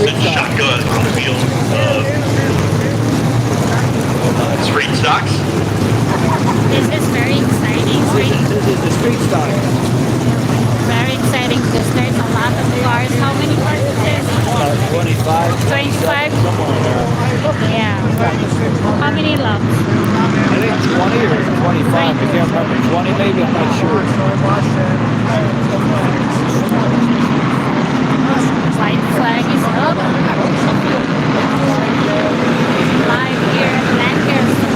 and shotgun on the field of street stocks. This is very exciting. This is the street stock. Very exciting because there's a lot of cars. How many cars is this? 25. 25? Somewhere in there. Yeah. How many laps? I think 20 or 25. I can't remember. 20 maybe. I'm not sure. White flag is up. Live here in Lancaster.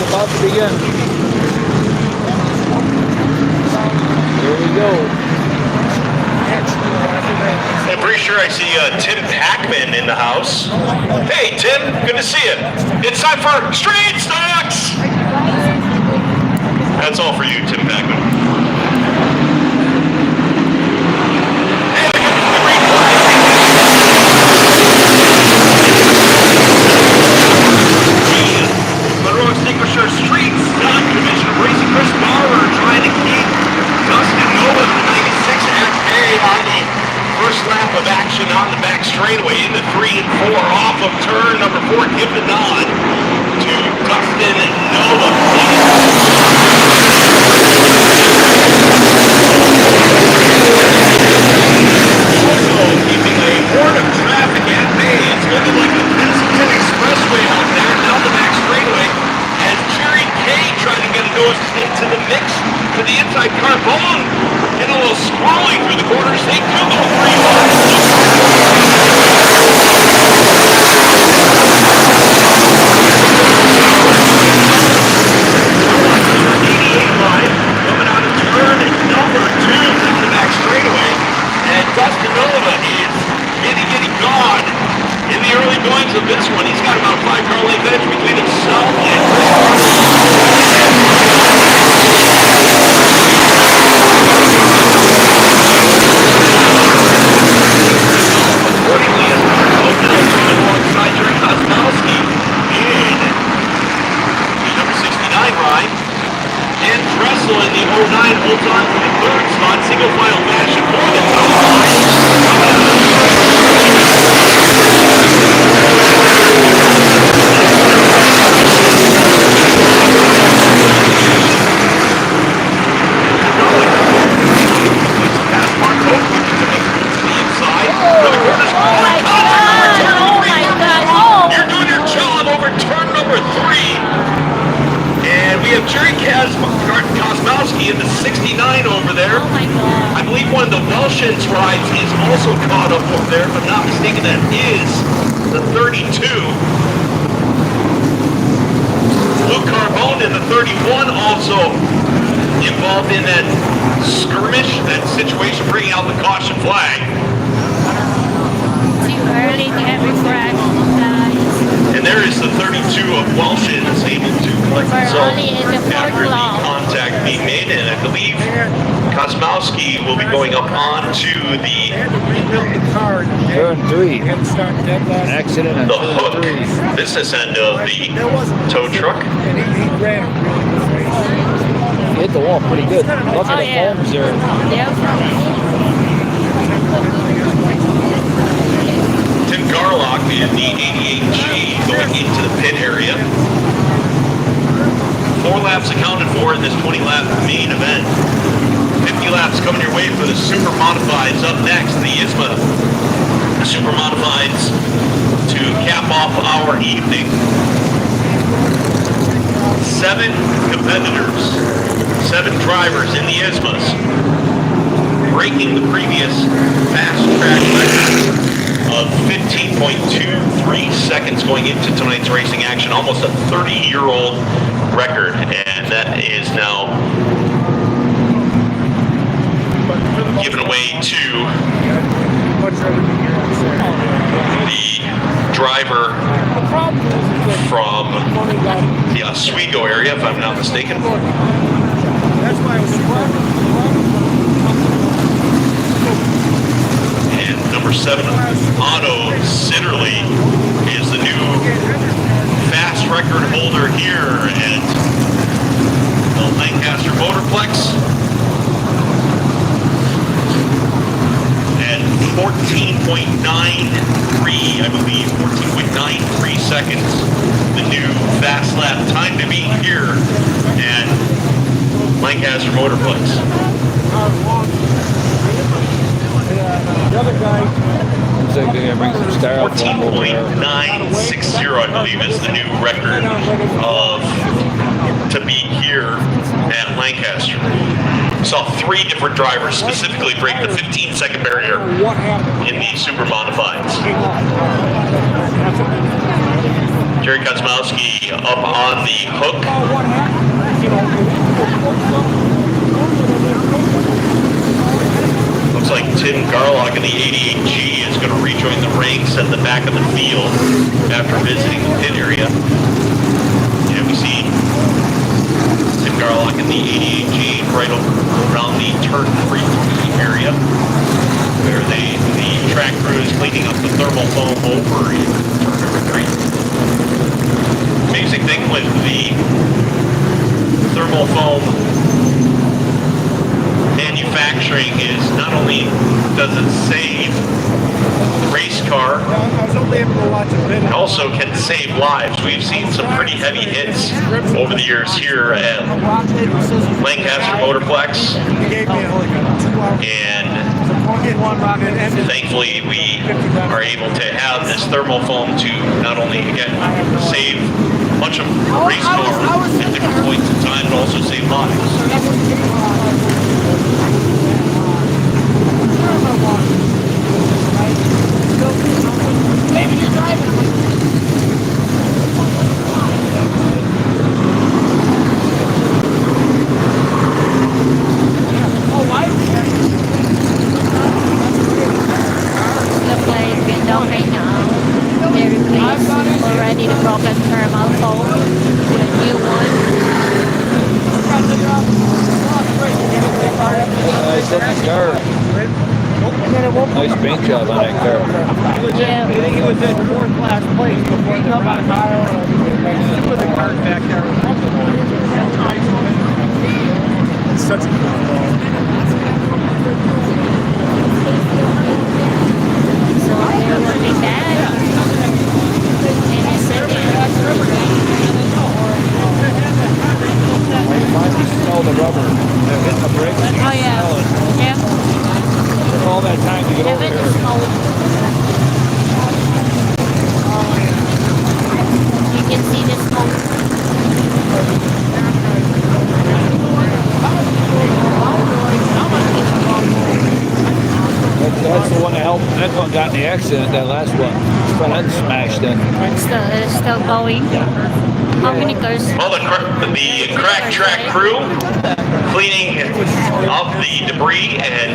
About to begin. Here we go. I'm pretty sure I see Tim Packman in the house. Hey, Tim, good to see you. It's time for Street Stocks! That's all for you, Tim Packman. Extinguisher Street Stock Division of Racing Chris Barber trying to keep Dustin Nova in the 96 FA on the first lap of action on the back straightaway into 3 and 4 off of turn number 4. Give the nod to Dustin Nova. Also keeping a horde of traffic at bay. It's looking like the Princeton Expressway out there down the back straightaway. Trying to get a nose into the mix to the inside. Carbone getting a little squirrely through the corners. They do go 3 miles. 88 line coming out of turn number 2 down the back straightaway. And Dustin Nova is getting gone in the early goings of this one. He's got about a 5-car length edge between himself and Chris Barber. In the 09 holds on to the 3rd spot, single file fashion for the top line. Past Mark Hope to the inside. For the corners. Oh my God! You're doing your job over turn number 3. And we have Jerry Kosmowski in the 69 over there. Oh my God. I believe one of the Welshens rides is also caught up over there. If I'm not mistaken, that is the 32. Luke Carbone in the 31 also involved in that skirmish, that situation, bringing out the caution flag. Too early to have refresh, guys. And there is the 32 of Welshens able to collect results after the contact being made. And I believe Kosmowski will be going up onto the Turn 3. An accident on the turn hook 3. business end of the tow truck. He hit the wall pretty good. Look at the foams there. Tim Garlock in the 88G going into the pit area. 4 laps accounted for in this 20-lap main event. 50 laps coming your way for the Super Modifieds. Up next, the ISMA Super Modifieds to cap off our evening. 7 competitors, 7 drivers in the ISMAs, breaking the previous fast track record of 15.23 seconds going into tonight's racing action. Almost a 30-year-old record, and that is now given away to the driver from the Oswego area, if I'm not mistaken. That's why I was surprised. number 7, Otto Sitterly, is the new fast record holder here at the Lancaster Motorplex. At 14.93, I believe, 14.93 seconds. The new fast lap time to beat here at Lancaster Motorplex. The other guy. Looks like they're gonna bring some style. 14.960, I believe, is the new record to beat here at Lancaster. Saw 3 different drivers specifically break the 15-second barrier in the Super Modifieds. Jerry Kosmowski up on the hook. Looks like Tim Garlock in the 88G is going to rejoin the ranks at the back of the field after visiting the pit area. Yeah, we see Tim Garlock in the 88G right around the turn 3 area, where the track crew is cleaning up the thermal foam over in turn number 3. Amazing thing with the thermal foam manufacturing is not only does it save the race car, it also can save lives. We've seen some pretty heavy hits over the years here at Lancaster Motorplex, and thankfully we are able to have this thermal foam to not only again save a bunch of race cars at different points in time, but also save lives. Maybe you're driving. Already the broken thermal foam, the new one. Nice looking car. Nice paint job on that car. Yeah. I think it was in 4th class place before he got out with the cars back there. It's such a cool ball. So there will be that. Finally smell the rubber. They're hitting the brakes. Oh yeah. Yeah. Took all that time to get over Even here. the smoke. You can see the smoke. That's the one that helped. That one got in the accident, that last one. That smashed in. It's still going. How many cars? Well, the crack track crew cleaning up the debris and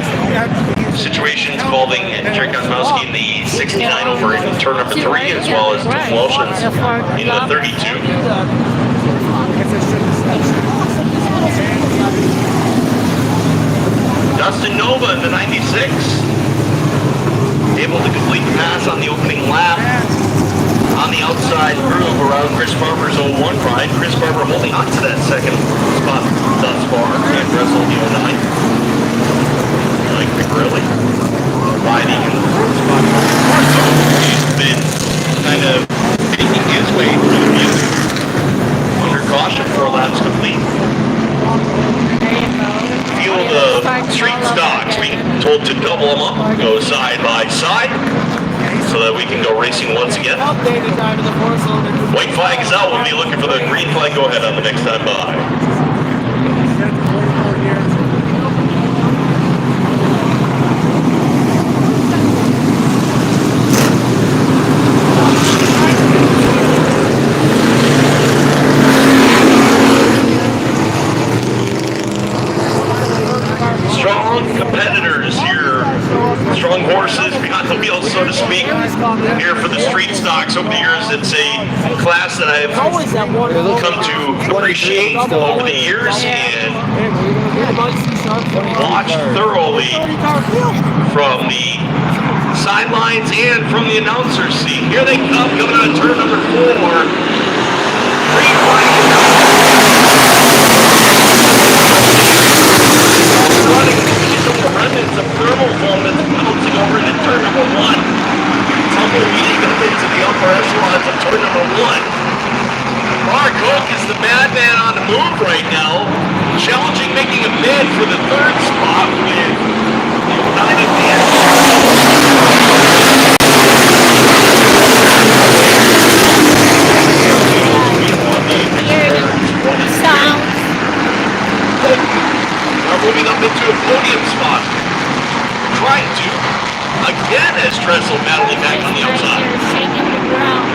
situations involving Jerry Kosmowski in the 69 over in turn number 3, as well as Tim Wilson's in the 32. Dustin Nova in the 96, able to complete the pass on the opening lap on the outside groove around Chris Barber's 01 ride. Chris Barber holding on to that second spot thus far and wrestled the 09. Like really riding in the fourth spot. He's been kind of making his way through the music. Under caution, 4 laps complete. Field of street stocks, being told to double them up, go side by side, so that we can go racing once again. White flag is out. We'll be looking for the green flag. Go ahead on the next time by. Strong competitors here, strong horses behind the wheels, so to speak, here for the street stocks. Over the years, it's a class that I've come to appreciate over the years and watched thoroughly from the sidelines and from the announcer's seat. Here they come, coming out of turn number 4. Green flag. Running some remnants of thermal foam that's bouncing over into turn number 1. Tumbleweeding up into the upper echelons of turn number 1. Mark Hook is the madman on the move right now, challenging, making a bid for the 3rd spot with 9 at the end. Sounds. Now moving up into a podium spot. Trying to, again, as Tressel battling back on the outside. Shaking the ground.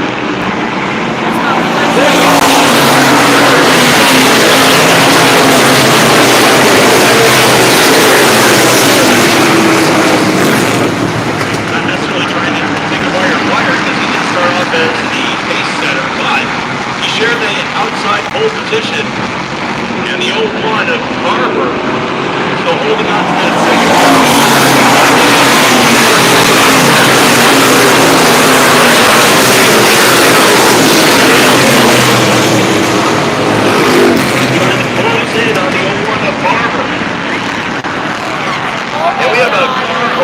Not necessarily trying to take a wire because he did start off as the pace setter, but he shared the outside pole position in the 01 of Barber, so holding on to that in on the 01 of Barber. And we have a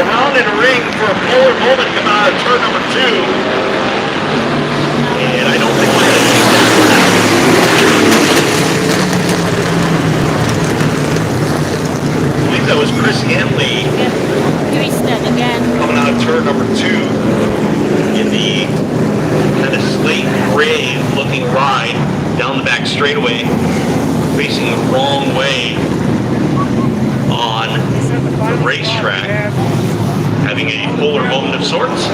round in a ring for a polar moment coming out of turn number 2. And I don't think we're going to see that. I believe that was Chris Hanley coming out of turn number 2 in the kind of slate gray looking ride down the back straightaway, facing the wrong way on the racetrack, having a polar moment of sorts.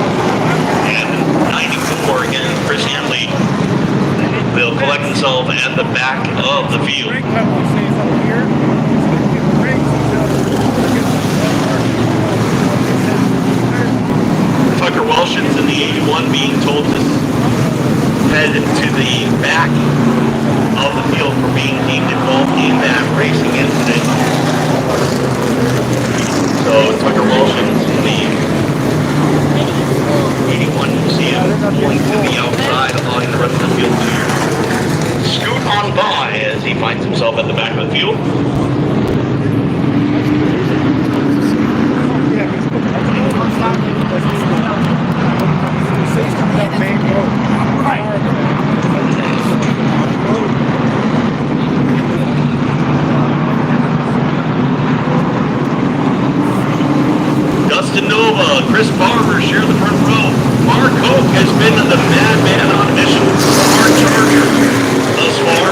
And 94 again, Chris Hanley will collect himself at the back of the field. Tucker Welsh's in the 81 being told to head to the back of the field for being deemed involved in that racing incident. So Tucker Welsh's in the 81, you see him pulling to the outside, allowing the rest of the field to scoot on by as he finds himself at the back of the field. Dustin Nova, Chris Barber share the front row. Mark Hoke has been the madman on a mission from our Charger thus far.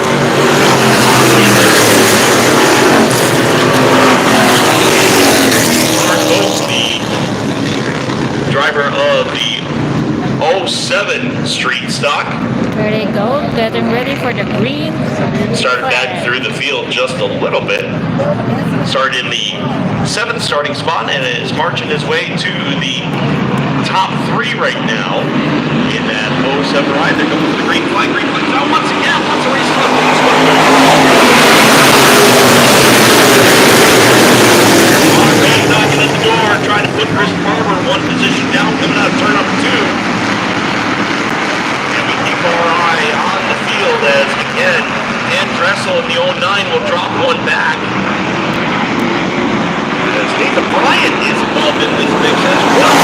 Mark Hoke, the driver of the 07 street stock. There they go, getting ready for the green. Started back through the field just a little bit. Started in the 7th starting spot and is marching his way to the top 3 right now in that 07 ride. They're going for the green flag. Green flag now once again. Lots of racing left in this one. Mark knocking at the door, trying to put Chris Barber one position down, coming out of turn number 2. Our eye on the field as again Dan Dressel in the 09 will drop one back as Nathan Bryant is involved in this mix as well.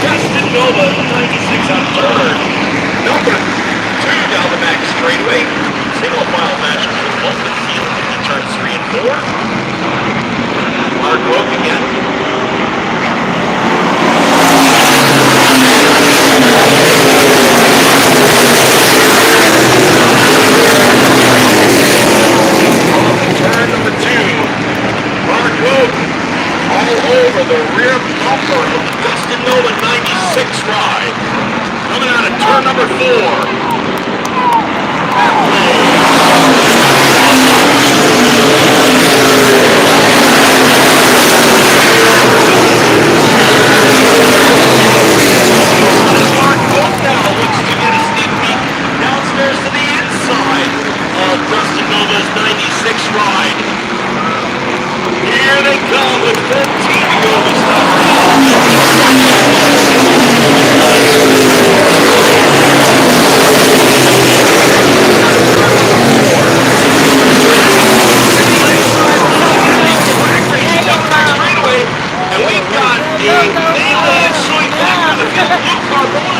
Justin Nova 96 on third, number 2 down the back straightaway, single file fashion for both the field into turns 3 and 4. Mark Hook again. Turn number 2. Mark Hook all over the rear bumper of the Dustin Nova 96 ride. Coming out of turn number 4. Dustin Nova's 96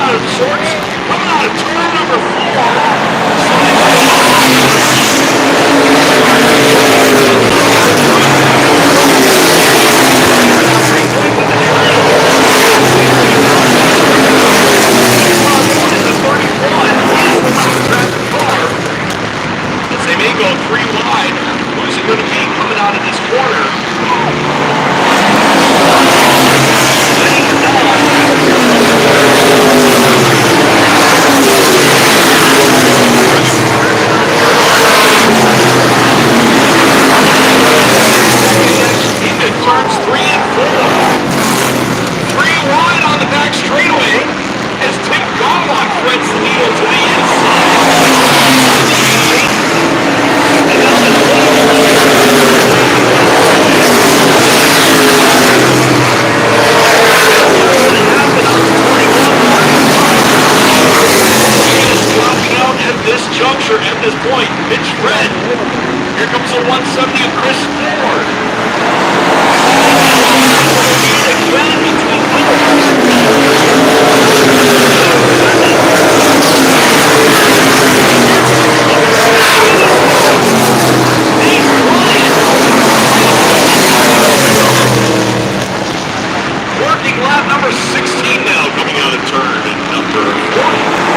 out of sorts, coming out of turn number 4. As they may go 3 wide, who's it going to be coming out of this corner? Into turns 3 and 4. 3 wide on the back straightaway as Tim Gomlock threads the needle to the dropping out at this juncture, at this point. Pitch red. Here comes the 170 of Chris Ford. Working lap number 16 now, coming out of turn number 5.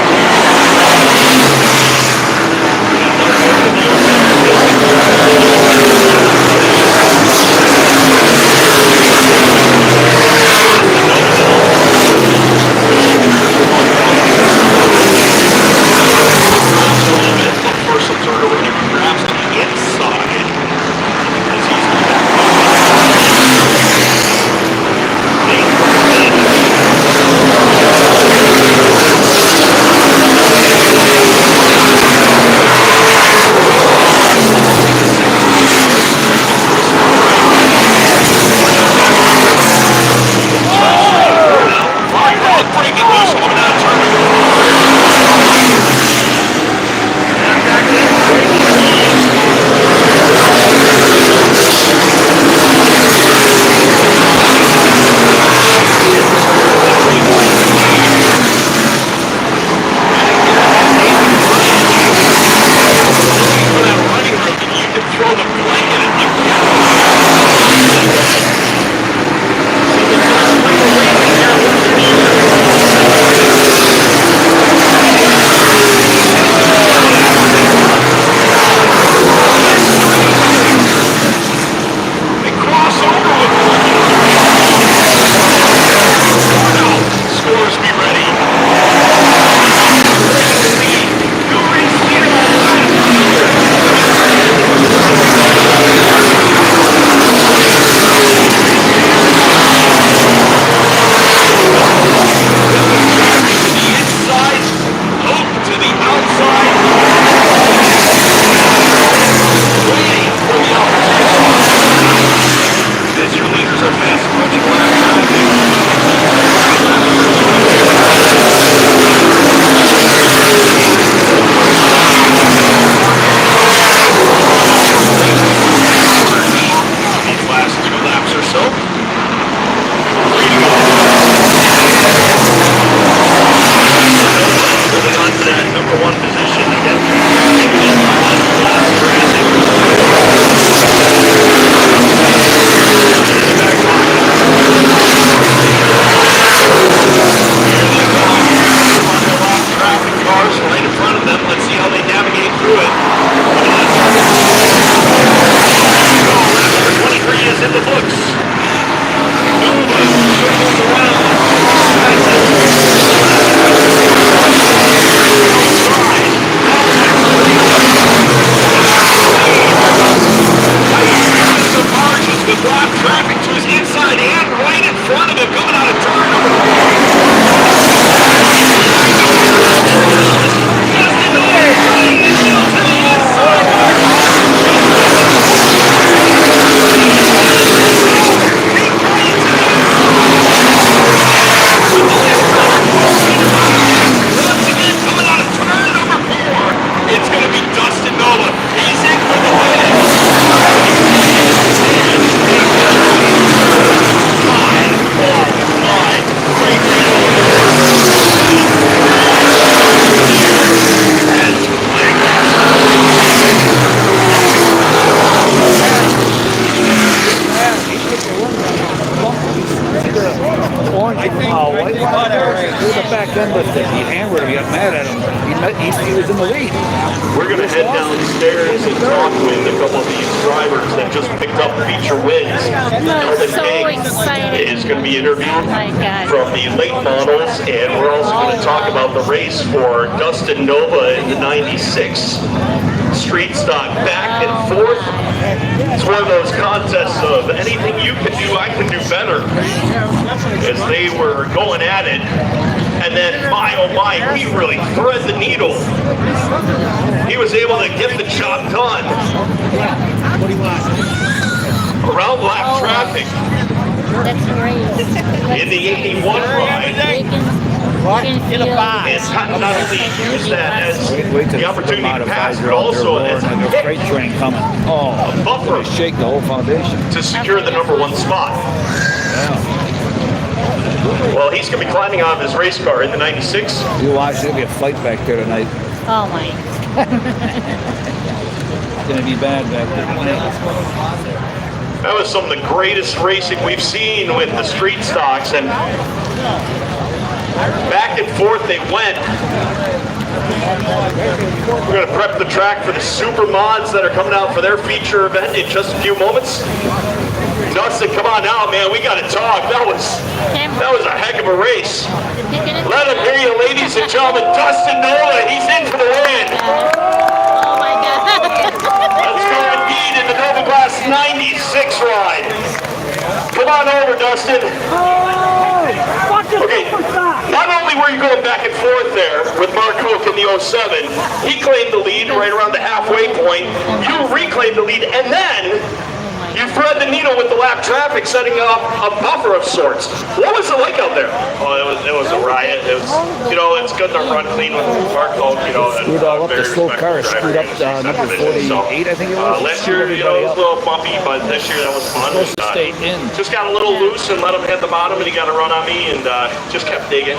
He hammered him. He got mad at him. He was in the lead. We're going to head downstairs and talk with a couple of these drivers that just picked up feature wins. Eldon so King exciting. is going to be interviewed Oh my God. from the late models, and we're also going to talk about the race for Dustin Nova in the 96 street stock, back and forth. It's one of those contests of anything you can do, I can do better. As they were going at it, and then my oh my, he really thread the needle. He was able to get the job done around lap traffic That's great. in the 81 ride. In a box. And not only use that as Wait till the opportunity to pass, but out also there as roaring, and the freight train coming. Oh, a buffer they shake the whole foundation. to secure the #1 spot. Yeah. Well, he's going to be climbing out of his race car in the 96. You watch, there'll be a fight back there tonight. Oh my. It's gonna be bad back there tonight. That was some of the greatest racing we've seen with the street stocks, and back and forth they went. We're going to prep the track for the super mods that are coming out for their feature event in just a few moments. Dustin, come on now, man. We got to talk. That was a heck of a race. Let him hear you, ladies and gentlemen. Dustin Nova, he's in for the win. Oh my God. Let's go indeed in the Nova Class 96 ride. Come on over, Dustin. Okay, not only were you going back and forth there with Mark Hook in the 07, he claimed the lead right around the halfway point. You reclaimed the lead, and then you thread the needle with the lap traffic, setting up a buffer of sorts. What was it like out there? Oh, it was a riot. It was, it's good to run clean with Mark Hook. Screwed all up the slow car, screwed up number 48, I think it was. Last year, it was a little bumpy, but this year that was fun. Supposed to stay in. Just got a little loose and let him hit the bottom, and he got a run on me, and just kept digging.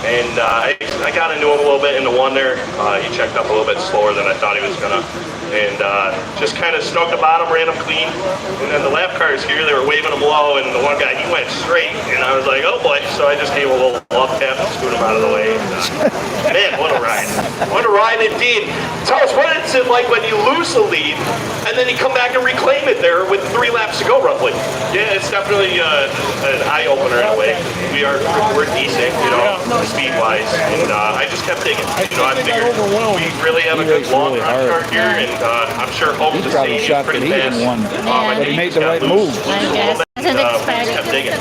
And I got into him a little bit in the one there. He checked up a little bit slower than I thought he was gonna. And just kind of snuck the bottom, ran him clean. And then the lap cars here, they were waving him low, and the one guy, he went straight. And I was like, oh boy. So I just gave him a little love tap and scoot him out of the way. And, man, what a ride. What a ride indeed. Tell us, what is it like when you lose the lead, and then you come back and reclaim it there with 3 laps to go, roughly? Yeah, it's definitely an eye-opener in a way. We're decent, speed-wise. And I just kept digging. I figured we really have a good long run car here, and I'm sure Hope He to probably see shot pretty that he fast. even won. Yeah. But he made the right move. I guess. Wasn't expecting. Kept digging.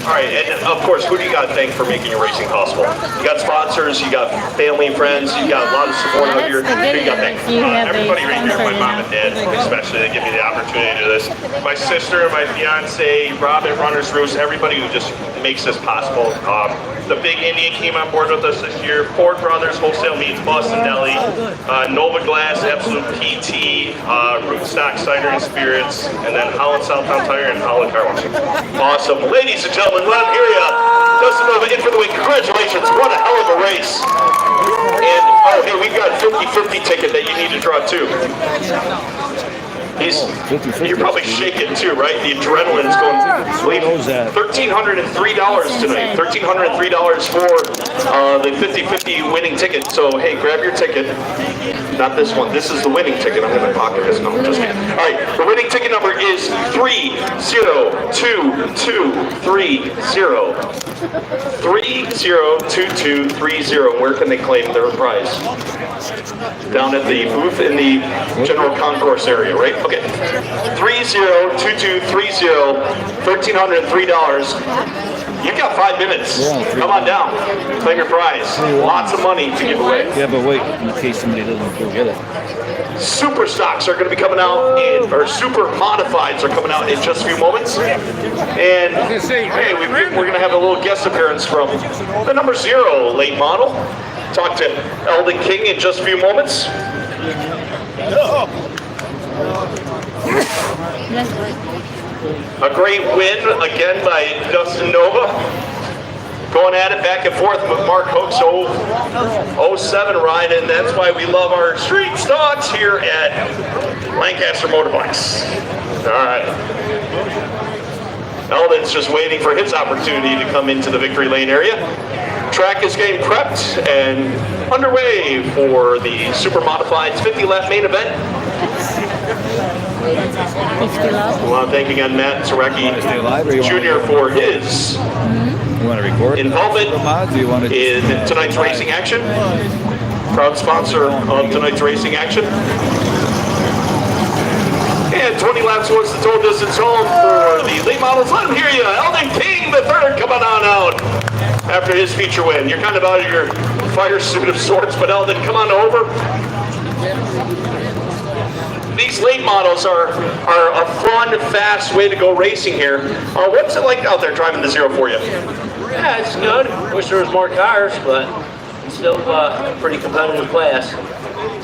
All right, and of course, who do you got to thank for making your racing possible? You got sponsors, you got family and friends, you got a lot of support out here. Who do you got to thank? Everybody right here, my mom and dad, especially, they give me the opportunity to do this. My sister, my fiance, Robin, Runners Roost, everybody who just makes this possible. The Big Indian came on board with us this year. Ford Brothers Wholesale Meats, Boston Deli, Nova Glass, Absolute PT, Rootstock Cider and Spirits, and then Holland Southtown Tire and Holland Car Wash. Awesome. Ladies and gentlemen, let them hear ya. Dustin Nova in for the win. Congratulations. What a hell of a race. And, oh, hey, we've got a 50-50 ticket that you need to draw too. You're probably shaking too, right? The adrenaline's going. $1,303 tonight. $1,303 for the 50-50 winning ticket. So hey, grab your ticket. Not this one. This is the winning ticket. I'm going to pocket this. No, I'm just kidding. All right, the winning ticket number is 302230. 302230. Where can they claim their prize? Down at the booth in the general concourse area, right? Okay. 302230. $1,303. You've got 5 minutes. Come on down. Claim your prize. Lots of money to give away. Yeah, but wait, in case somebody doesn't go get it. Super stocks are going to be coming out, or super modifieds are coming out in just a few moments. And hey, we're going to have a little guest appearance from the number 0 late model. Talk to Eldon King in just a few moments. A great win again by Dustin Nova. Going at it back and forth with Mark Hook's 07 ride, and that's why we love our street stocks here at Lancaster Motorbikes. All right. Eldon's just waiting for his opportunity to come into the victory lane area. Track is getting prepped and underway for the Super Modified's 50-lap main event. 50 love. I want to thank again Matt Zarecki Jr. for his You want to record involvement mods, or you want to in tonight's racing action. Proud sponsor of tonight's racing action. And 20 laps was the total distance home for the late models. Let him hear you. Eldon King the third coming on out after his feature win. You're kind of out of your fire suit of sorts, but Eldon, come on over. These late models are a fun, fast way to go racing here. What's it like out there driving the Zero for you? Yeah, it's good. Wish there was more cars, but it's still a pretty competitive class.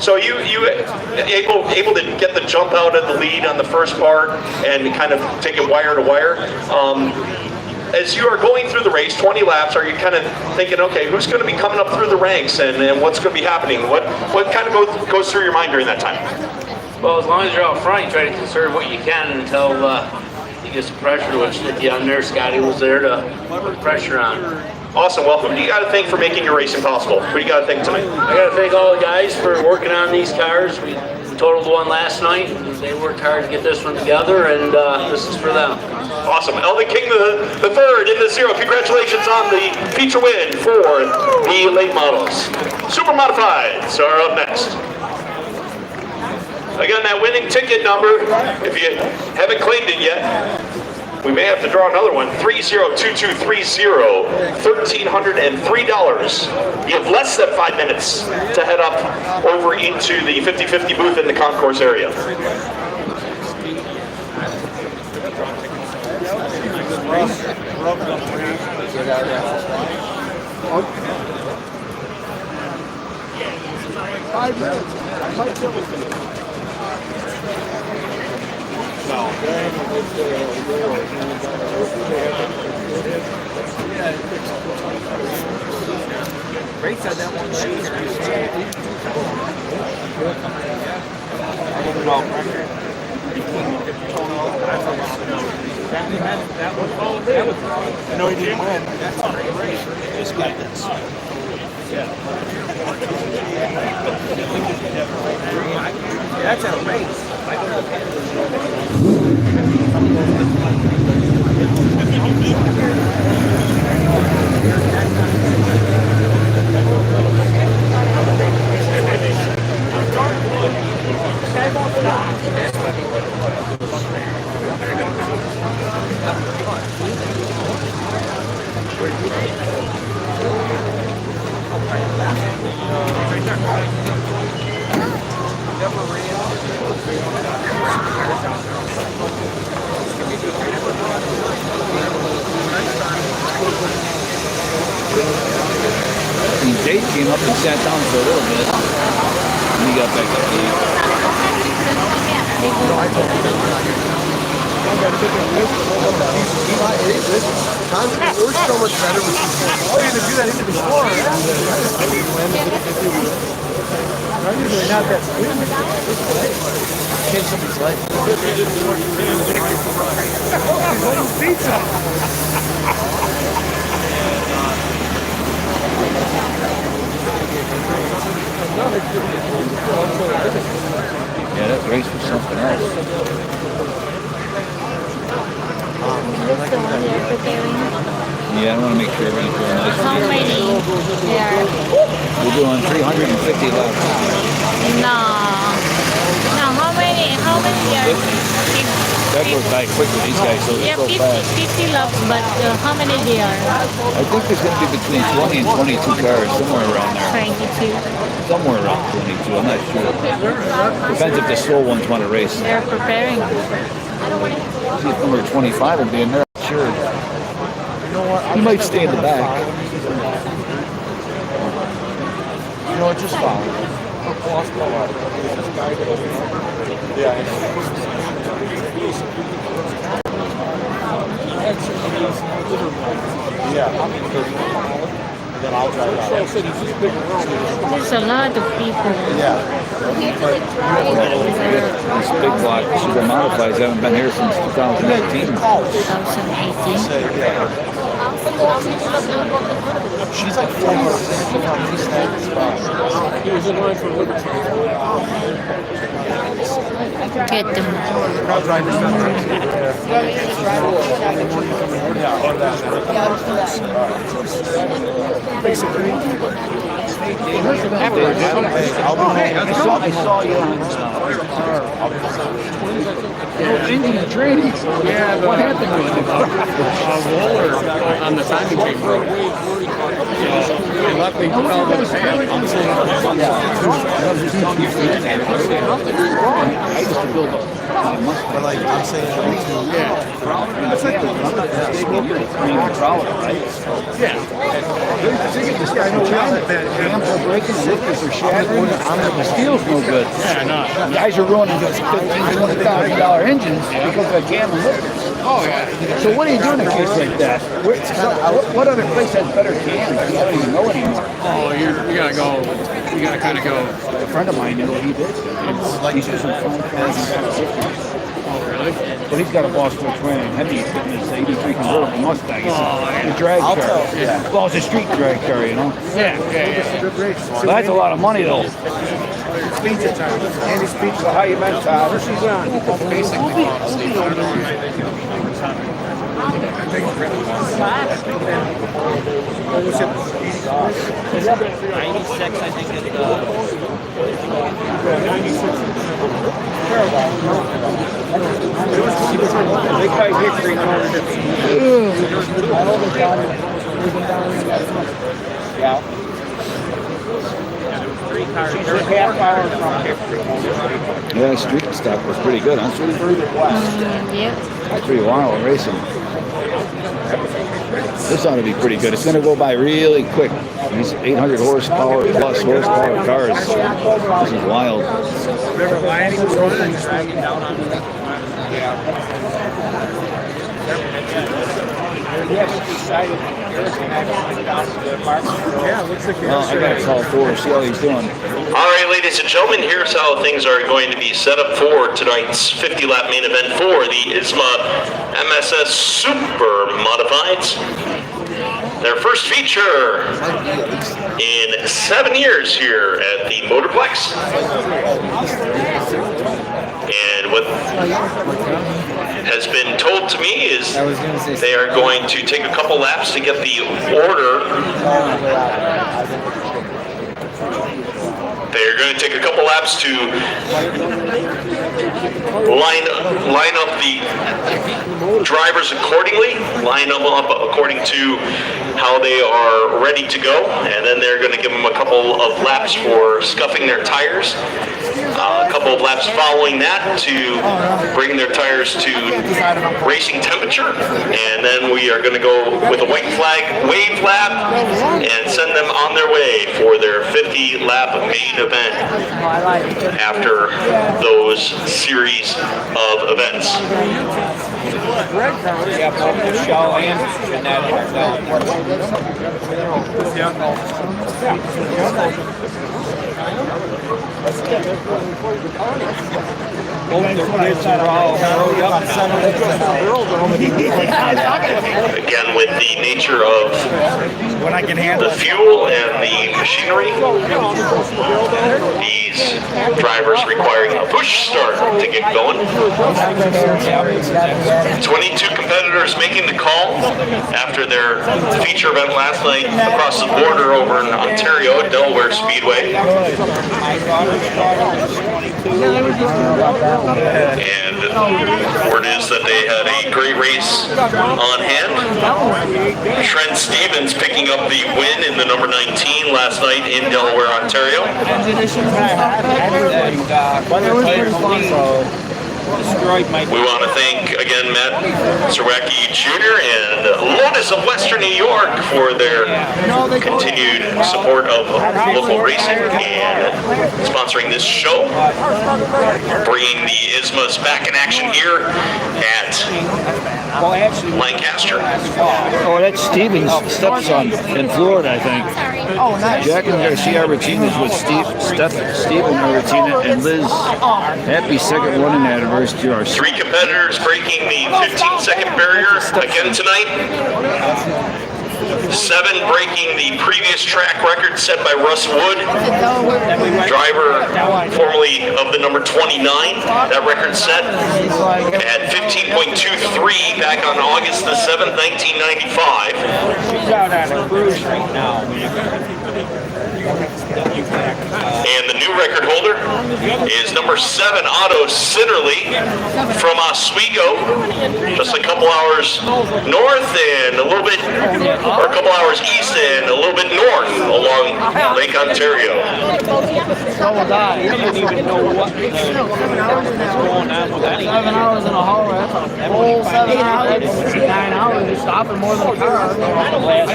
So you able to get the jump out of the lead on the first part and kind of take it wire to wire. As you are going through the race, 20 laps, are you kind of thinking, okay, who's going to be coming up through the ranks and what's going to be happening? What kind of goes through your mind during that time? Well, as long as you're out front, you try to conserve what you can until you get some pressure, which at the end there, Scotty was there to put pressure on. Awesome. Well, who do you got to thank for making your racing possible? Who do you got to thank tonight? I got to thank all the guys for working on these cars. We totaled one last night. They worked hard to get this one together, and this is for them. Awesome. Eldon King the third in the Zero. Congratulations on the feature win for the late models. Super Modifieds are up next. Again, that winning ticket number, if you haven't claimed it yet, we may have to draw another one. 302230, $1,303. You have less than 5 minutes to head up over into the 50-50 booth in the concourse area. Ray said that one I know he didn't win. That's all right. Just got this. That's a race. Dave came up and sat down for a little bit. And he got back up to you. We're so much better with people. Oh, you didn't do that even before. I'm usually not that good. Change somebody's life. Pizza. Yeah, that race was something else. This is the one they're preparing. Yeah, I want to make sure everything's real nice. How many there? We're doing 350 laps. No. No, how many there? That goes by quick with these guys, so Yeah, it's so 50, fast. 50 laps, but how many there? I think there's going to be between 20 and 22 cars, somewhere around there. 22. Somewhere around 22, I'm not sure. Depends if the slow ones want to race. They're preparing. See if number 25 will be in there, I'm sure. He might stay in the back. You know what, just follow. Yeah. Then I'll drive out. There's a lot of people. Yeah. These big block Super Modifieds haven't been here since 2018. 2018. She's like 4 Get them. I saw you on engine training. Yeah, What happened with it? roller on the timing chain broke. They left me fell over the fan. I used to build a But like I'm saying, that's like the trolley, right? Yeah. I know cams are breaking, lifters are shattering, the steel's no good. Yeah, no. Guys are ruining $15,000 engines because of cam and lifters. Oh, yeah. So what do you do in a case like that? What other place has better cams? I don't even know anymore. Oh, you gotta go. You gotta kind of go. A friend of mine knew what he did. He's using phone calls. Oh, really? But he's got a Boss 420 heavy. It's an 83 convertible Mustang. It's a drag car. Yeah. Well, it's a street drag car, you know. Yeah. So that's a lot of money, though. Andy speaks to how you meant basically Yeah, street stock was pretty good, huh? Yep. That's pretty wild racing. This ought to be pretty good. It's going to go by really quick. These 800 horsepower plus horsepower cars. This is wild. Well, I got to call Ford, see how he's doing. All right, ladies and gentlemen, here's how things are going to be set up for tonight's 50-lap main event for the ISMA MSS Super Modifieds. Their first feature in 7 years here at the Motorplex. And what has been told to me is they are going to take a couple laps to get the order. They're going to take a couple laps to line up the drivers accordingly, line them up according to how they are ready to go, and then they're going to give them a couple of laps for scuffing their tires. A couple of laps following that to bring their tires to racing temperature, and then we are going to go with a white flag wave lap and send them on their way for their 50-lap main event after those series of events. Again, with the nature of the fuel and the machinery, these drivers requiring a push start to get going. 22 competitors making the call after their feature event last night across the border over in Ontario at Delaware Speedway. And word is that they had a great race on hand. Trent Stevens picking up the win in the number 19 last night in Delaware, Ontario. We want to thank again Matt Zerwacki Jr. and Lotus of Western New York for their continued support of local racing and sponsoring this show, bringing the ISMAs back in action here at Lancaster. Oh, that's Steven's stepson in Florida, I think. Oh, nice. Jack and Garcia Martinez with Steven Martina and Liz. Happy second running anniversary to our 3 competitors breaking the 15-second barrier again tonight. 7 breaking the previous track record set by Russ Wood, driver formerly of the number 29. That record set at 15.23 back on August the 7th, 1995. She's out on a cruise right now. And the new record holder is number 7, Otto Sitterly from Oswego, just a couple hours north and a little bit, or a couple hours east and a little bit north along Lake Ontario. So was I. I didn't even know what was going on with that. 7 hours in a haul, that's a whole 7 hours. 9 hours, you're stopping more than a car. I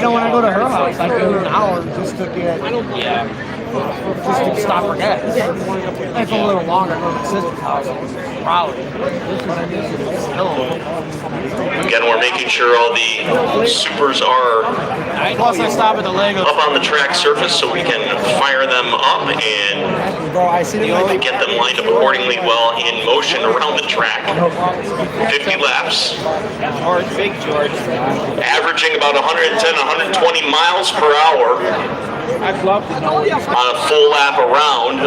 know when I go to her house, I do an hour just to get, just to stop for gas. It's a little longer than my sister's house. Proud. Again, we're making sure all the supers are Plus, I stop at the Lego. up on the track surface so we can fire them up and get them lined up accordingly while in motion around the track. 50 laps, Big George. averaging about 110, 120 miles per hour I'd love to know. on a full lap around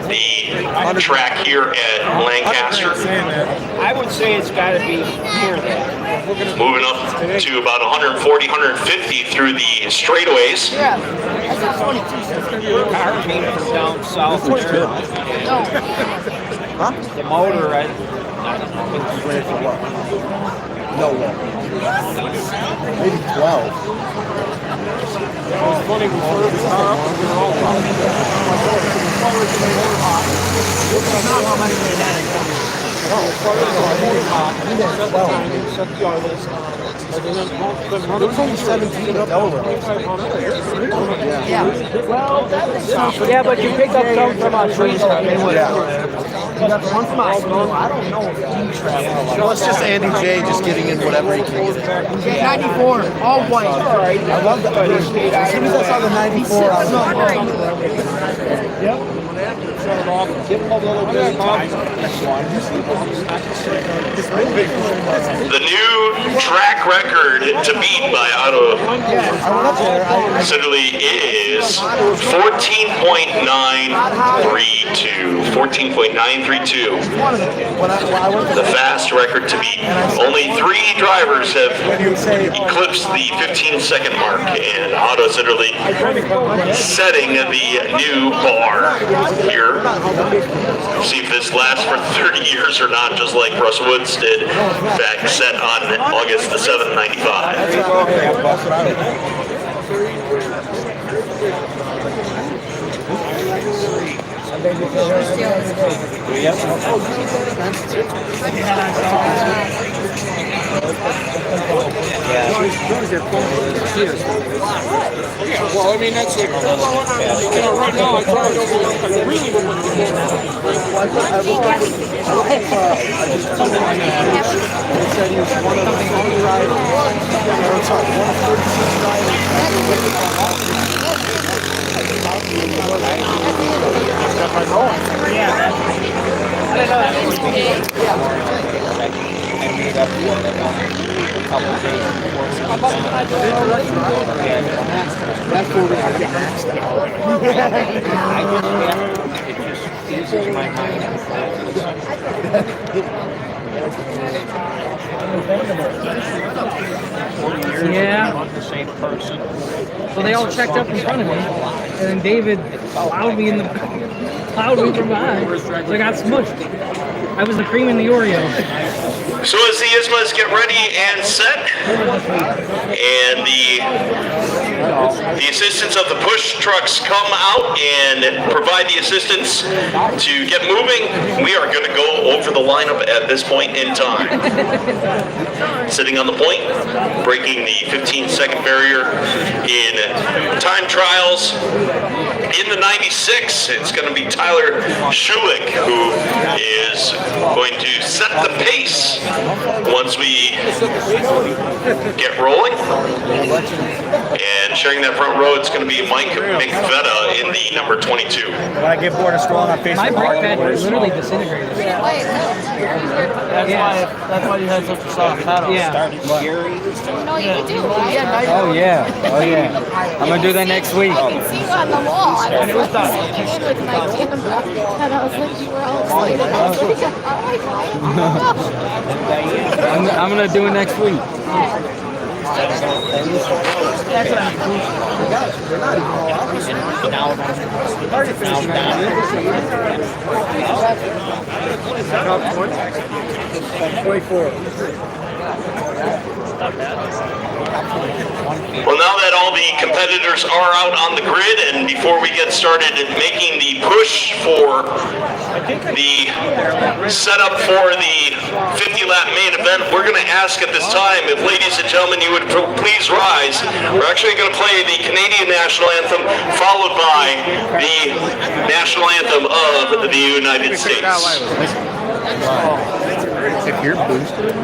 the track here at Lancaster. I would say it's got to be near that. Moving up to about 140, 150 through the straightaways. Car came from down south. The motor, I don't know. No way. Maybe 12. There was only 17 up over. Yeah, but you picked up some from our trees. You got the one from us. I don't know. Well, it's just Andy J just getting in whatever he can get. 94, all white. I love that. As soon as I saw the 94, I was like, The new track record to beat by Otto Sitterly is 14.932. 14.932. The fast record to beat. Only 3 drivers have eclipsed the 15-second mark, and Otto Sitterly setting the new bar here. See if this lasts for 30 years or not, just like Russ Woods did back set on August the 7th, 95. Well, I mean, that's like, right now, I tried over really Yeah. The same person. So they all checked up in front of me, and then David plowed me from behind. So I got smushed. I was the cream in the Oreo. So as the ISMAs get ready and set, and the assistance of the push trucks come out and provide the assistance to get moving, we are going to go over the lineup at this point in time. Sitting on the point, breaking the 15-second barrier in time trials, in the 96, it's going to be Tyler Schuick who is going to set the pace once we get rolling. And sharing that front row, it's going to be Mike McVetta in the number 22. When I get bored of scrolling on Facebook, My brake pad literally disintegrated. that's why you had such a soft pedal. Yeah. No, you do. Oh yeah. Oh yeah. I'm gonna do that next week. I can see you on the wall. I was like sitting in with my camera, and I was like, you were all excited. I was like, oh my I'm gonna do it next week. Well, now that all the competitors are out on the grid, and before we get started making the push for the setup for the 50-lap main event, we're going to ask at this time if, ladies and gentlemen, you would please rise. We're actually going to play the Canadian national anthem, followed by the national anthem of the United States. If you're boosted,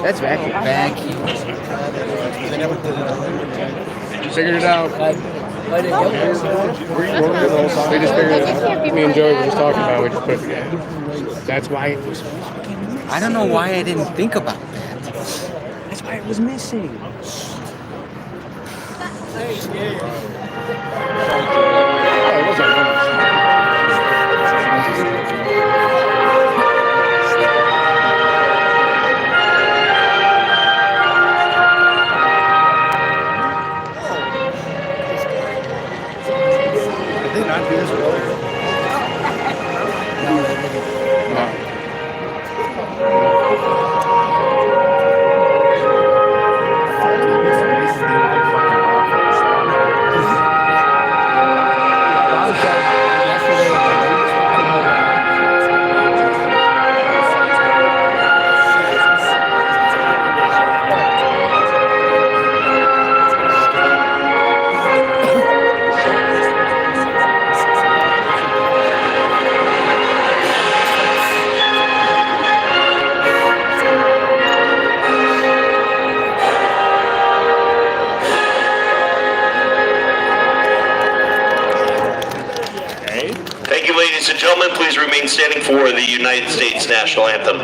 that's vacuum. Figured it out. They just figured it out. Me and Joey were just talking about it. We just put it together. That's why it was. I don't know why I didn't think about that. That's why it was missing. Thank you, ladies and gentlemen. Please remain standing for the United States national anthem.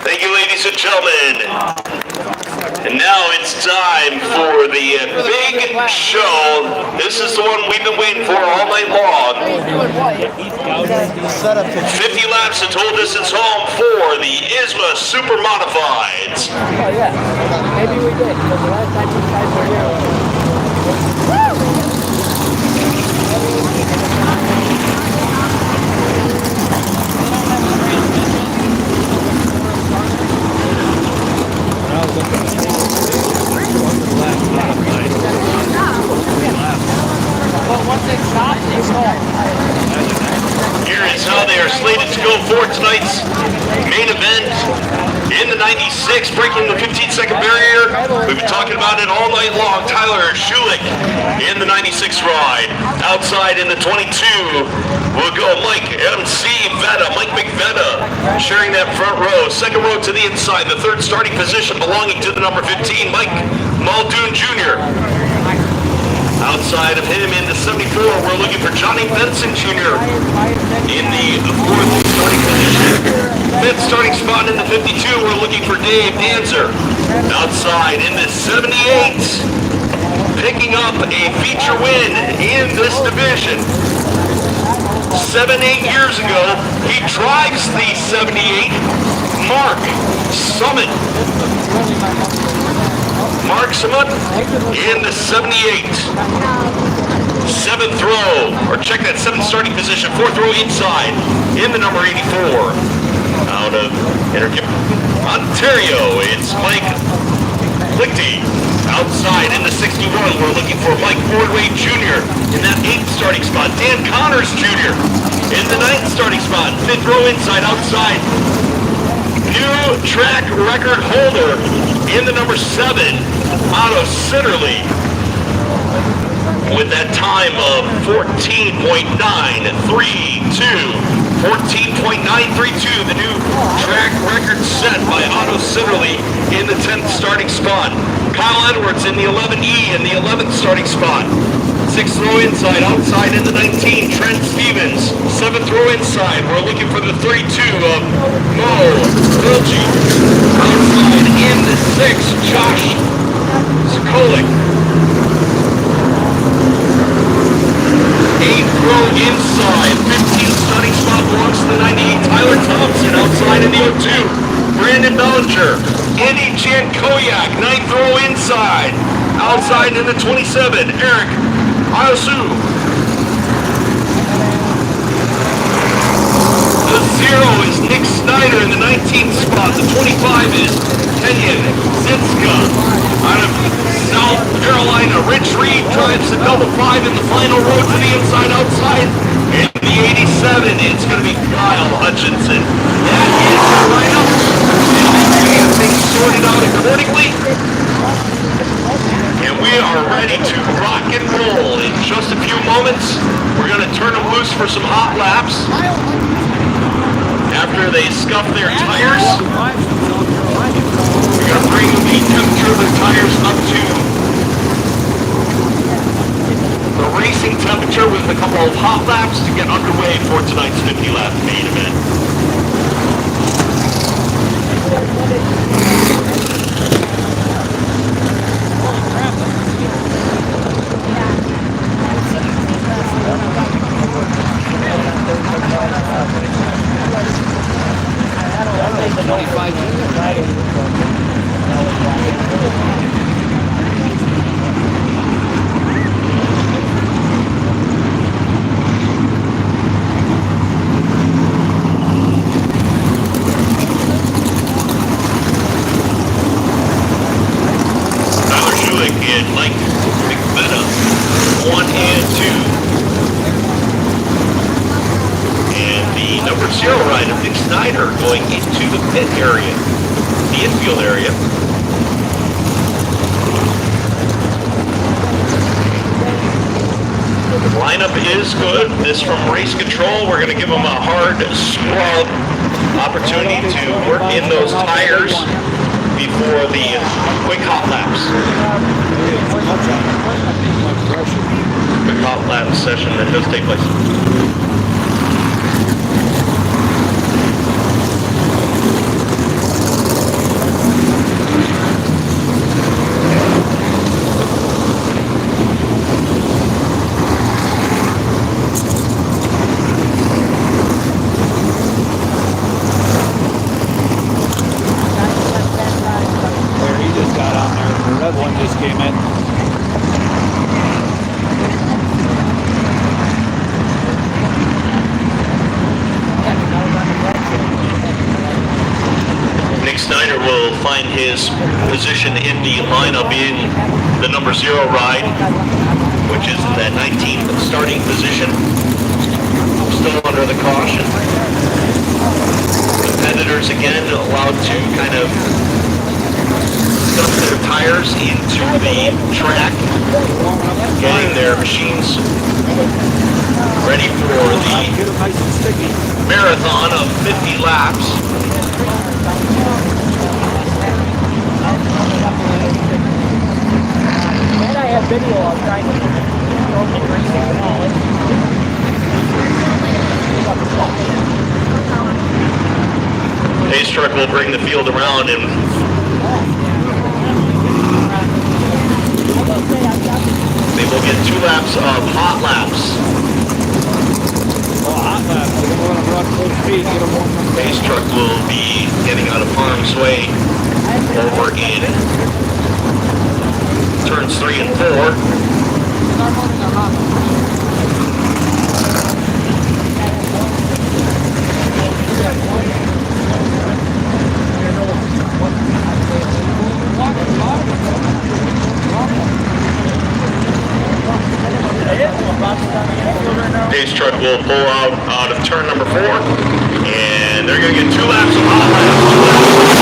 Thank you, ladies and gentlemen. And now it's time for the big show. This is the one we've been waiting for all night long. 50 laps and total distance home for the ISMA Super Modifieds. Oh yeah, maybe we did. Because the last time you guys were here. Here is how they are slated to go for tonight's main event. In the 96, breaking the 15-second barrier. We've been talking about it all night long. Tyler Schuick in the 96 ride. Outside in the 22. We'll go Mike MC Vetta, Mike McVetta, sharing that front row. Second row to the inside, the third starting position belonging to the number 15, Mike Muldoon Jr. Outside of him in the 74, we're looking for Johnny Benson Jr. in the fourth starting position. Fifth starting spot in the 52, we're looking for Dave Danzer. Outside in the 78, picking up a feature win in this division. 7-8 years ago, he drives the 78, Mark Summit. Mark Summit in the 78. Seventh row, or check that seventh starting position, fourth row inside, in the number 84. Out of Ontario, it's Mike Lichty. Outside in the 61, we're looking for Mike Fordway Jr. in that 8th starting spot. Dan Connors Jr. in the 9th starting spot. 5th row inside, outside. New track record holder in the number 7, Otto Sitterly, with that time of 14.932. 14.932, the new track record set by Otto Sitterly in the 10th starting spot. Kyle Edwards in the 11E in the 11th starting spot. 6th row inside, outside in the 19, Trent Stevens. 7th row inside, we're looking for the 32 of Mo Bilgi. Outside in the 6, Josh Sokolik. 8th row inside, 15th starting spot belongs to the 98, Tyler Thompson. Outside in the 02, Brandon Bellinger. Andy Jankowiak, 9th row inside. Outside in the 27, Eric Iosu. The 0 is Nick Snyder in the 19th spot. The 25 is Kenyon Zitska. Out of South Carolina, Rich Reed drives the double 5 in the final row to the inside, outside. In the 87, it's going to be Kyle Hutchinson. That is the lineup. And things sorted out accordingly. And we are ready to rock and roll. In just a few moments, we're going to turn them loose for some hot laps. After they scuff their tires, we're going to bring the temperature of their tires up to the racing temperature with a couple of hot laps to get underway for tonight's 50-lap main event. And Mike McVetta, 1 and 2. And the number 0 rider, Nick Snyder, going into the pit area, the infield area. The lineup is good. This from race control. We're going to give them a hard scrub opportunity to work in those tires before the quick hot laps. Quick hot lap session that does take place. Snyder will find his position in the lineup in the number 0 ride, which is that 19th starting position, still under the caution. Competitors again allowed to kind of stuff their tires into the track, getting their machines ready for the marathon of 50 laps. And I have video of trying to Pace truck will bring the field around and they will get 2 laps of hot laps. Pace truck will be getting out of harm's way over in turns 3 and 4. Pace truck will pull out of turn number 4, and they're going to get 2 laps of hot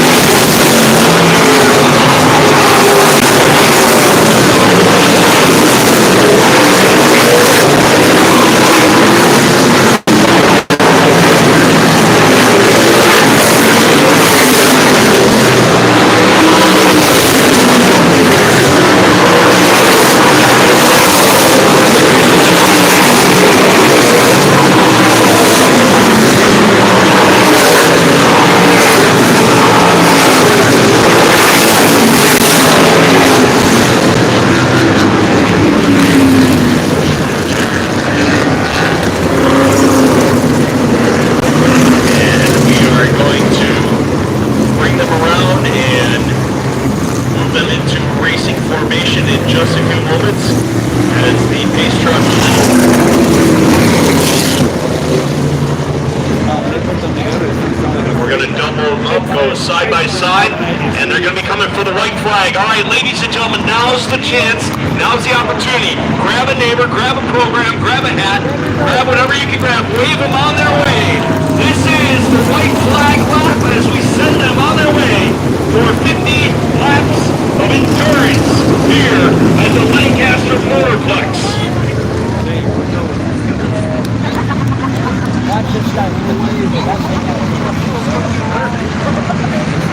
side by side, and they're going to be coming for the white flag. All right, ladies and gentlemen, now's the chance. Now's the opportunity. Grab a neighbor, grab a program, grab a hat, grab whatever you can grab. Wave them on their way. This is the white flag lap as we send them on their way for 50 laps of endurance here at the Lancaster Motorplex.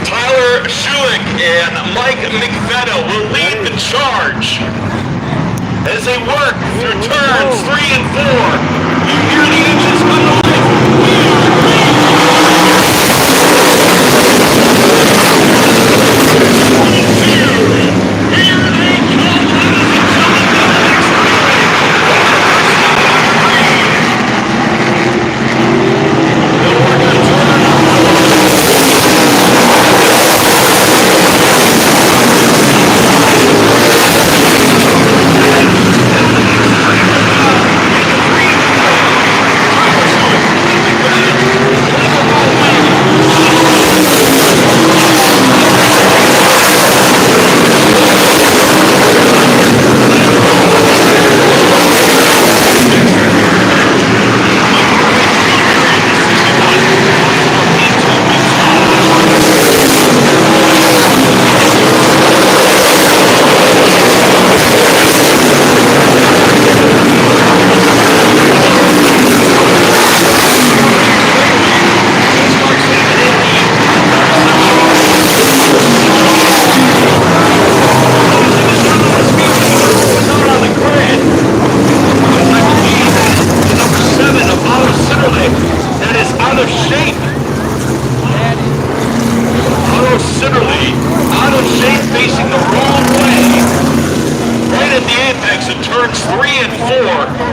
Tyler Schuick and Mike McVetta will lead the charge as they work through turns 3 and 4. You hear the engines come to life. Here they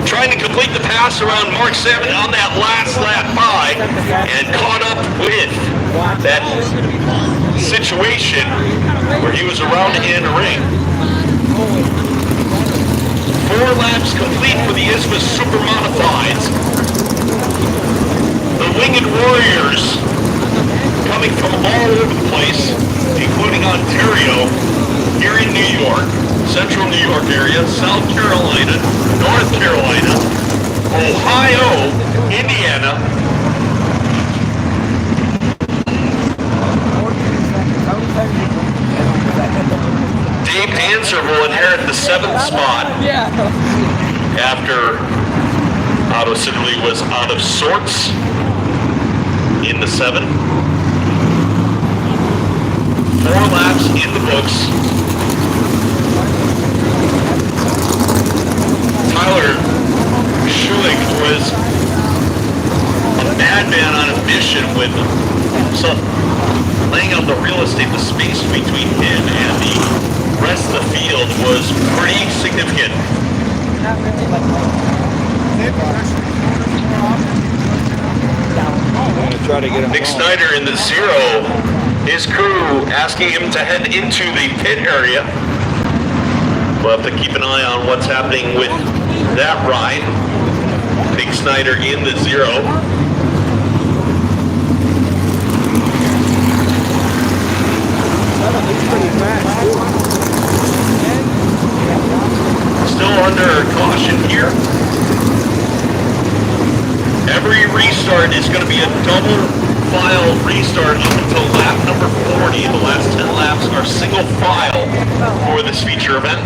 trying to complete the pass around Mark 7 on that last lap by and caught up with that situation where he was around in a ring. 4 laps complete for the Isthmus Super Modifieds. The Winged Warriors coming from all over the place, including Ontario, here in New York, Central New York area, South Carolina, North Carolina, Ohio, Indiana. Dave Dancer will inherit the 7th spot after Otto Siddeley was out of sorts. in the 7. 4 laps in the books. Tyler Schulich was a madman on a mission with laying out the real estate, the space between him and the rest of the field was pretty significant. Try to get him Nick going. Snyder in the 0, his crew asking him to head into the pit area. We'll have to keep an eye on what's happening with that ride. Nick Snyder in the 0. Still under caution here. Every restart is going to be a double file restart up until lap number 40. The last 10 laps are single file for this feature event.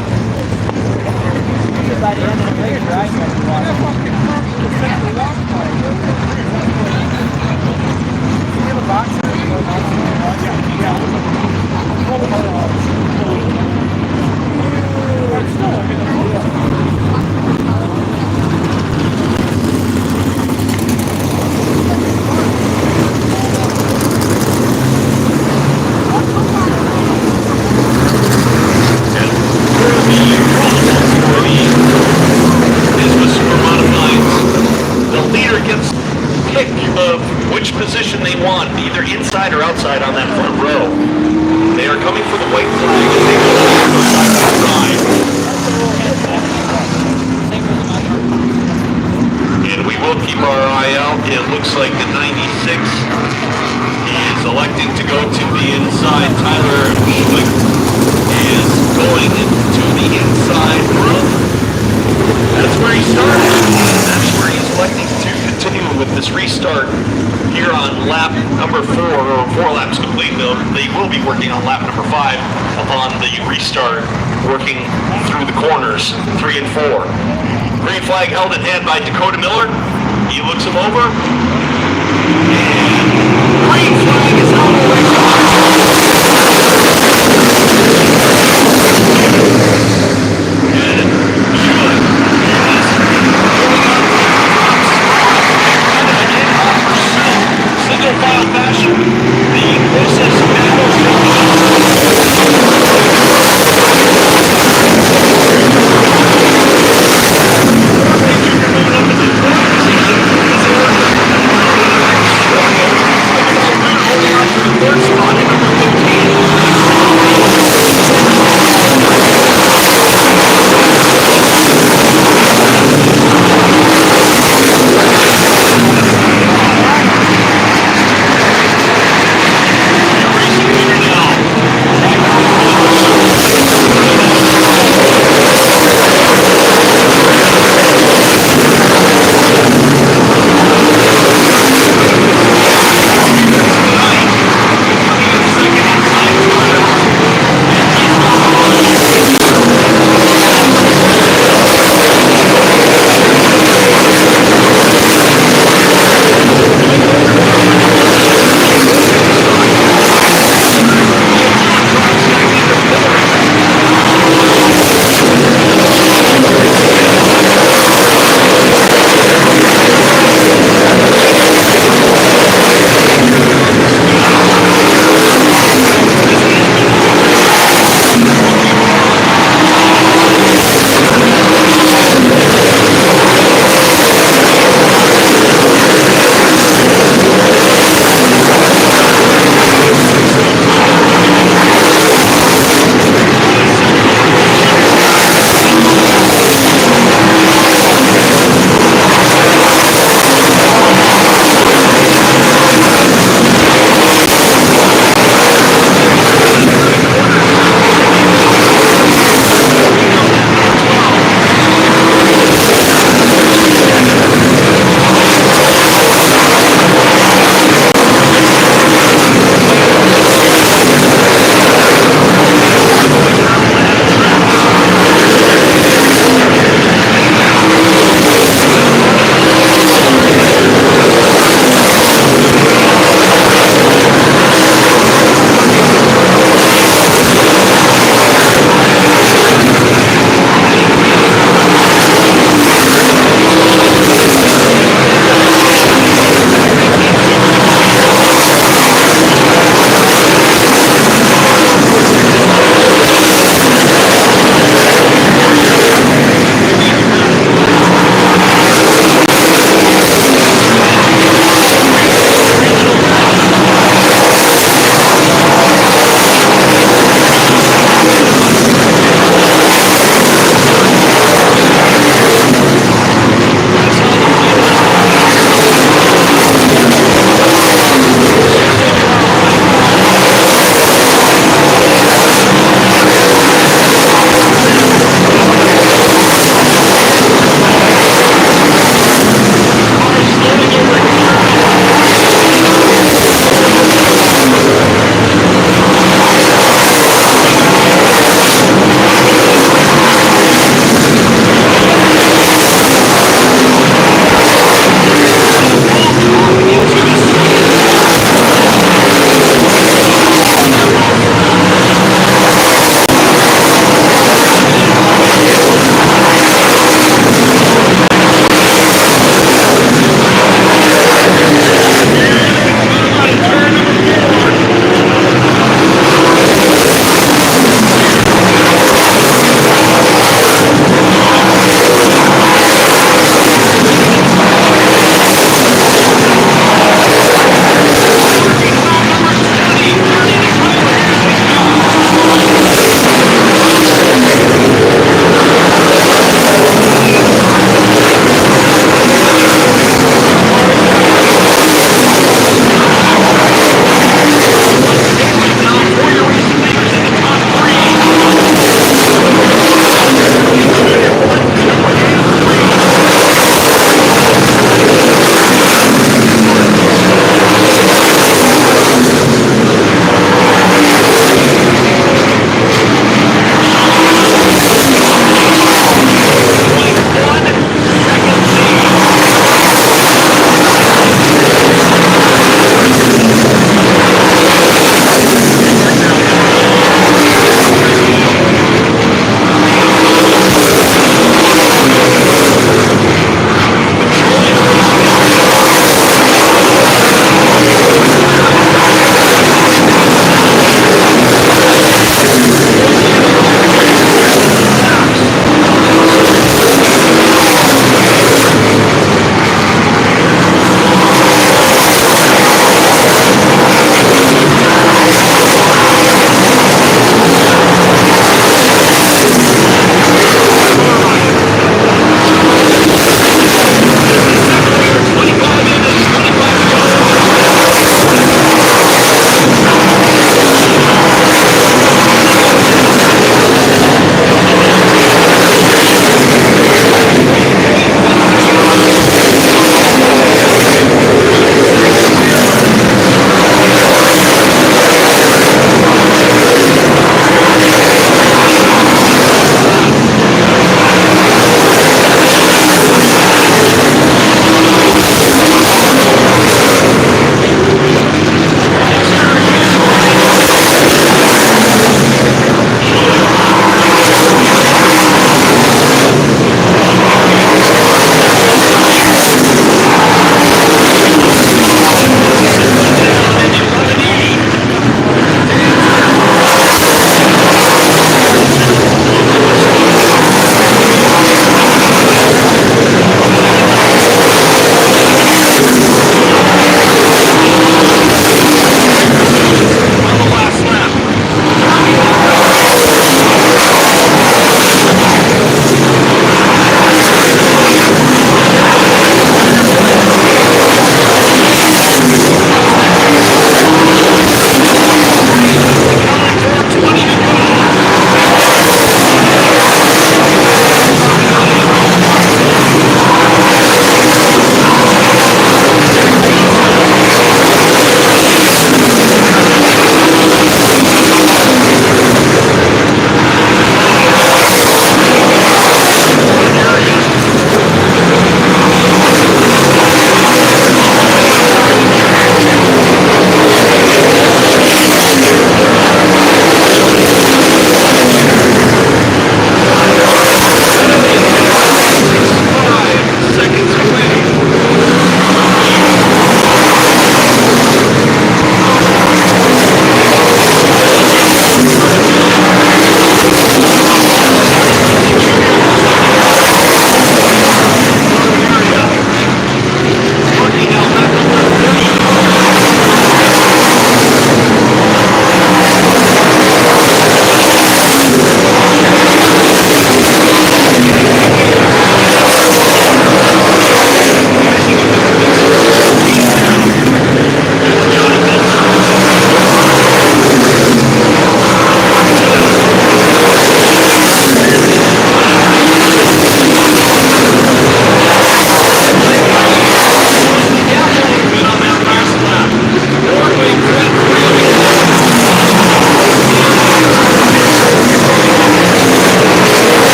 Which position they want, either inside or outside on that front row. They are coming for the white flag and they will go side by side. And we will keep our eye out. It looks like the 96 is electing to go to the inside. Tyler Schulich is going to the inside room. That's where he started. That's where he's electing to continue with this restart here on lap number 4, or 4 laps complete. They will be working on lap number 5 upon the restart, working through the corners 3 and 4. Green flag held in hand by Dakota Miller. He looks him over. And green flag is held away. And Schulich single file fashion, the closest battle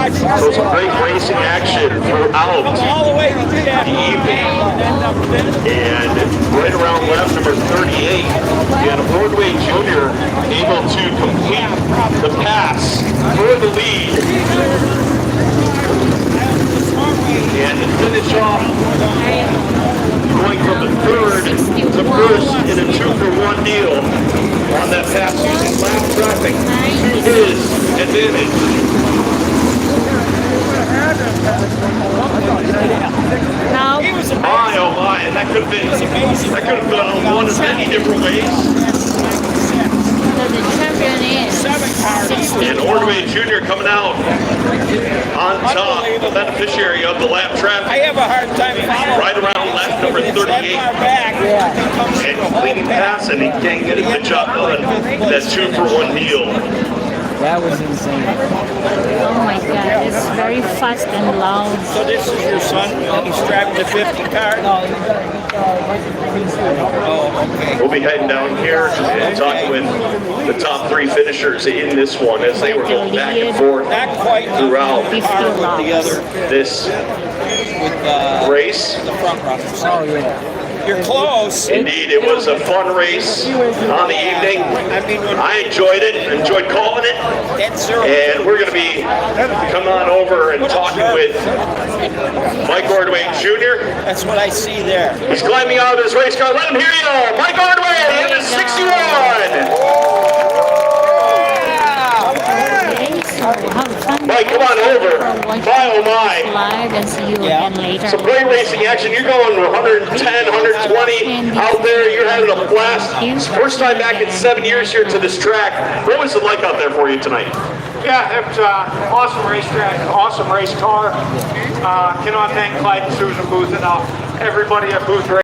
So some great racing action throughout the evening. And right around lap number 38, we had Ordway Jr. able to complete the pass for the lead. And to finish off, going from the third to first in a 2-for-1 deal on that pass using lap traffic to his advantage. Now, My oh my, and that could have gone one of many different ways. so the champion is 60. And Ordway Jr. coming out on top, the beneficiary of the lap traffic. I have a hard time following. Right around lap number 38. Back. And completing pass, and he can't get a good job done. That 2-for-1 deal. That was insane. Oh my god, it's very fast and loud. So this is your son, and he's strapped to 50 card? Oh, okay. We'll be heading down here and talking with the top 3 finishers in this one as they were going back and forth Not quite throughout 50 with the other, this with race. the front runners. Oh, yeah. You're close. Indeed, it was a fun race on the evening. I mean, when I enjoyed it, enjoyed calling it. that's zero. And we're going to be coming on over and talking with Mike Ordway Jr. That's what I see there. He's climbing out of his race car. Let him hear you. Mike Ordway in the 61. Mike, come on over. My oh my. Live and see you again later. Some great racing action. You're going 110, 120 out there. You're having a blast. It's first time back in 7 years here to this track. What was it like out there for you tonight? Yeah, it was awesome racetrack, awesome race car. Cannot thank Clyde and Susan Booth enough. Everybody at Booth